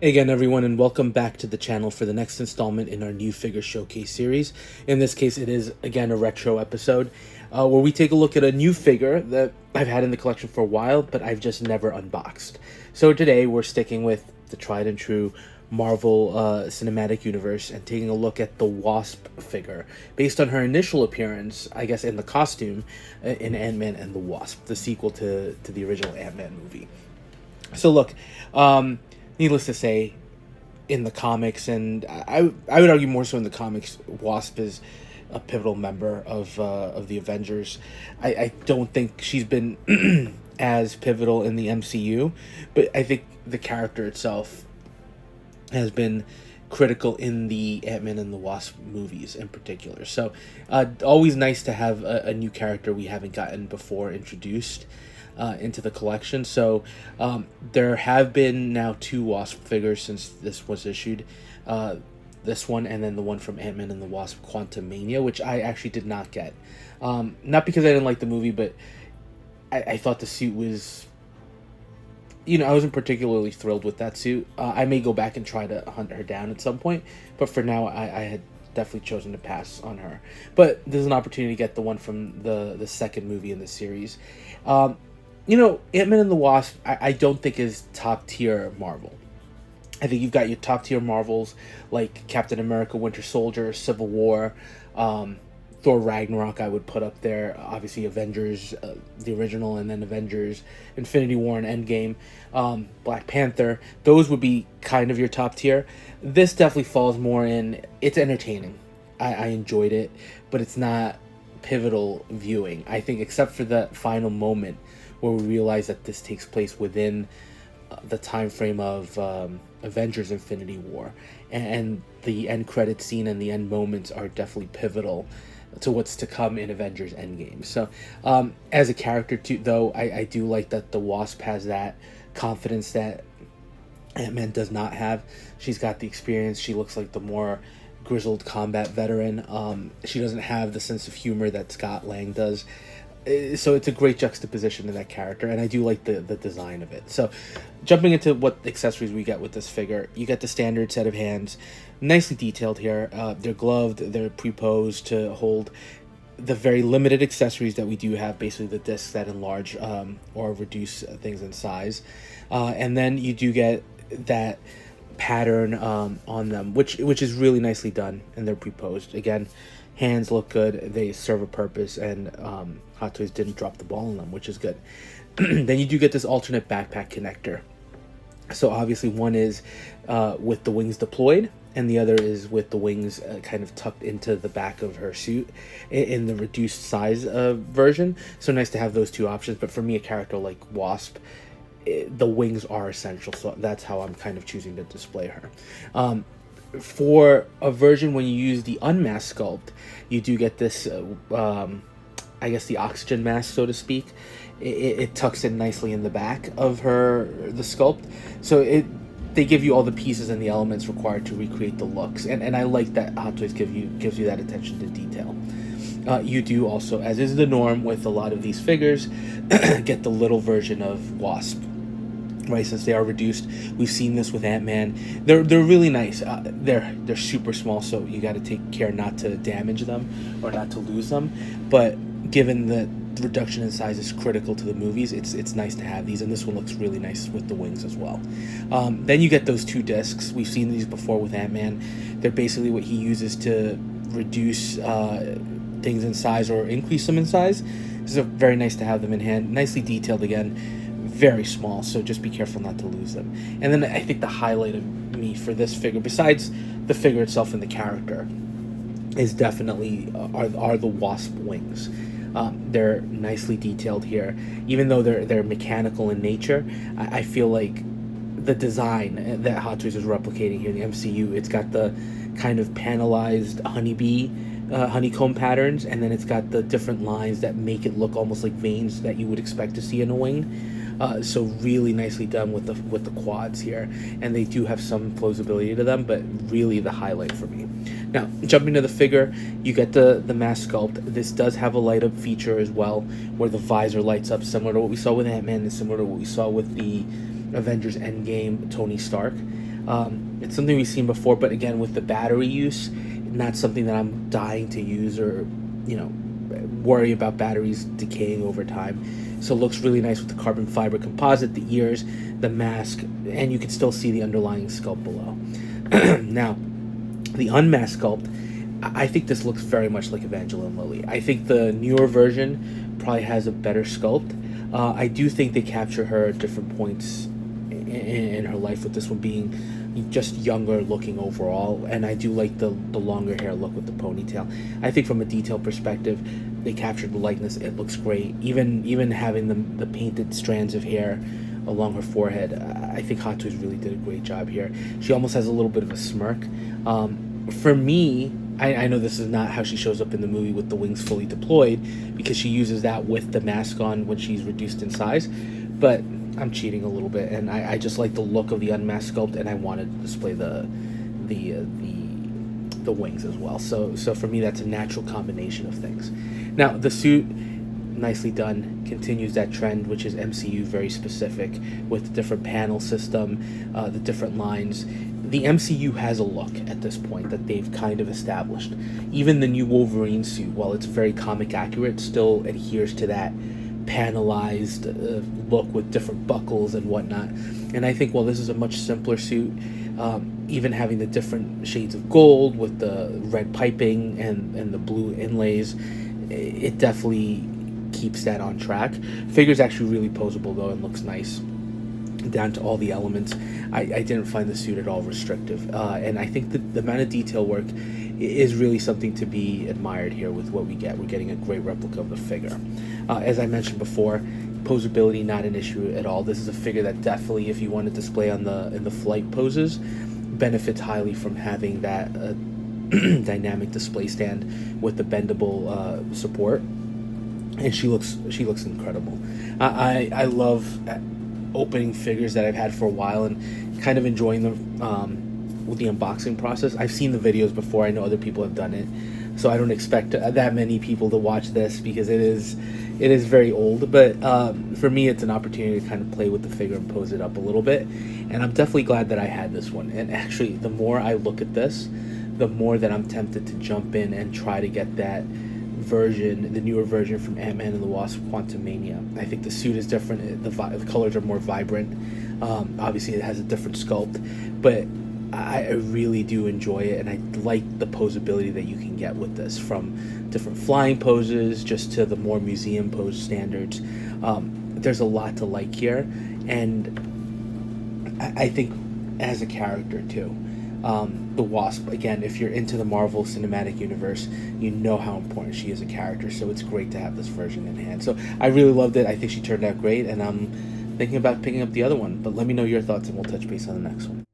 Hey again, everyone, and welcome back to the channel for the next installment in our new figure showcase series. In this case, it is, again, a retro episode where we take a look at a new figure that I've had in the collection for a while, but I've just never unboxed. So today, we're sticking with the tried and true Marvel Cinematic Universe and taking a look at the Wasp figure, based on her initial appearance, I guess, in the costume in Antman and the Wasp, the sequel to the original Antman movie. So look, needless to say, in the comics, and I would argue more so in the comics, Wasp is a pivotal member of the Avengers. I don't think she's been as pivotal in the MCU, but I think the character itself has been critical in the Ant-Man and the Wasp movies in particular. So always nice to have a new character we haven't gotten before introduced into the collection. So there have been now 2 Wasp figures since this was issued. This one and then the one from Ant-Man and the Wasp Quantumania, which I actually did not get. Not because I didn't like the movie, but I thought the suit was... I wasn't particularly thrilled with that suit. I may go back and try to hunt her down at some point, but for now I had definitely chosen to pass on her. But there's an opportunity to get the one from the second movie in the series. Ant-Man and the Wasp, I don't think is top tier Marvel. I think you've got your top tier Marvels like Captain America, Winter Soldier, Civil War, Thor Ragnarok I would put up there. Obviously Avengers, the original, and then Avengers, Infinity War and Endgame, Black Panther. Those would be kind of your top tier. This definitely falls more in, it's entertaining. I enjoyed it, but it's not pivotal viewing. I think except for the final moment where we realize that this takes place within the time frame of Avengers Infinity War, and the end credit scene and the end moments are definitely pivotal to what's to come in Avengers Endgame. So as a character too, though, I do like that the Wasp has that confidence that Ant-Man does not have. She's got the experience. She looks like the more grizzled combat veteran. She doesn't have the sense of humor that Scott Lang does. So it's a great juxtaposition to that character, and I do like the design of it. So jumping into what accessories we get with this figure, you get the standard set of hands, nicely detailed here. They're gloved, they're pre-posed to hold the very limited accessories that we do have, basically the discs that enlarge or reduce things in size. And then you do get that pattern on them, which is really nicely done, and they're pre-posed. Again, hands look good, they serve a purpose, and Hot Toys didn't drop the ball on them, which is good. Then you do get this alternate backpack connector. So obviously one is with the wings deployed, and the other is with the wings kind of tucked into the back of her suit in the reduced size version. So nice to have those 2 options, but for me, a character like Wasp, the wings are essential, so that's how I'm kind of choosing to display her. For a version when you use the unmasked sculpt, you do get this, I guess the oxygen mask, so to speak. It tucks in nicely in the back of the sculpt, so they give you all the pieces and the elements required to recreate the looks, and I like that Hot Toys gives you that attention to detail. You do also, as is the norm with a lot of these figures, get the little version of Wasp. Right, since they are reduced. We've seen this with Ant-Man. They're really nice. They're super small, so you got to take care not to damage them or not to lose them. But given the reduction in size is critical to the movies, it's nice to have these, and this one looks really nice with the wings as well. Then you get those 2 discs. We've seen these before with Ant-Man. They're basically what he uses to reduce things in size or increase them in size. So very nice to have them in hand. Nicely detailed again. Very small, so just be careful not to lose them. And then I think the highlight of me for this figure, besides the figure itself and the character, is definitely are the Wasp wings. They're nicely detailed here. Even though they're mechanical in nature, I feel like the design that Hot Toys is replicating here in the MCU, it's got the kind of panelized honeycomb patterns, and then it's got the different lines that make it look almost like veins that you would expect to see in a wing. So really nicely done with the quads here, and they do have some plausibility to them, but really the highlight for me. Now, jumping to the figure, you get the mask sculpt. This does have a light up feature as well, where the visor lights up, similar to what we saw with Ant-Man and similar to what we saw with the Avengers Endgame Tony Stark. It's something we've seen before, but again, with the battery use, not something that I'm dying to use or, you know, worry about batteries decaying over time. So it looks really nice with the carbon fiber composite, the ears, the mask, and you can still see the underlying sculpt below. Now, the unmasked sculpt, I think this looks very much like Evangeline Lilly. I think the newer version probably has a better sculpt. I do think they capture her at different points in her life, with this one being just younger looking overall, and I do like the longer hair look with the ponytail. I think from a detail perspective, they captured the likeness. It looks great. Even having the painted strands of hair along her forehead, I think Hot Toys really did a great job here. She almost has a little bit of a smirk. For me, I know this is not how she shows up in the movie with the wings fully deployed, because she uses that with the mask on when she's reduced in size, but I'm cheating a little bit, and I just like the look of the unmasked sculpt, and I wanted to display the wings as well. So for me, that's a natural combination of things. Now the suit, nicely done, continues that trend, which is MCU very specific, with the different panel system, the different lines. The MCU has a look at this point that they've kind of established. Even the new Wolverine suit, while it's very comic accurate, still adheres to that panelized look with different buckles and whatnot. And I think while this is a much simpler suit, even having the different shades of gold with the red piping and the blue inlays, it definitely keeps that on track. Figure's actually really posable though, and looks nice down to all the elements. I didn't find the suit at all restrictive, and I think that the amount of detail work is really something to be admired here with what we get. We're getting a great replica of the figure. As I mentioned before, posability not an issue at all. This is a figure that definitely, if you want to display in the flight poses, benefits highly from having that dynamic display stand with the bendable support. And she looks incredible. I love opening figures that I've had for a while and kind of enjoying them with the unboxing process. I've seen the videos before. I know other people have done it, so I don't expect that many people to watch this, because it is very old. But for me, it's an opportunity to kind of play with the figure and pose it up a little bit, and I'm definitely glad that I had this one. And actually, the more I look at this, the more that I'm tempted to jump in and try to get that version, the newer version from Antman and the Wasp, Quantumania. I think the suit is different. The colors are more vibrant. Obviously, it has a different sculpt, but I really do enjoy it, and I like the posability that you can get with this, from different flying poses just to the more museum pose standards. There's a lot to like here, and I think as a character too. The Wasp, again, if you're into the Marvel Cinematic Universe, you know how important she is a character, so it's great to have this version in hand. So I really loved it. I think she turned out great, and I'm thinking about picking up the other one. But let me know your thoughts, and we'll touch base on the next one.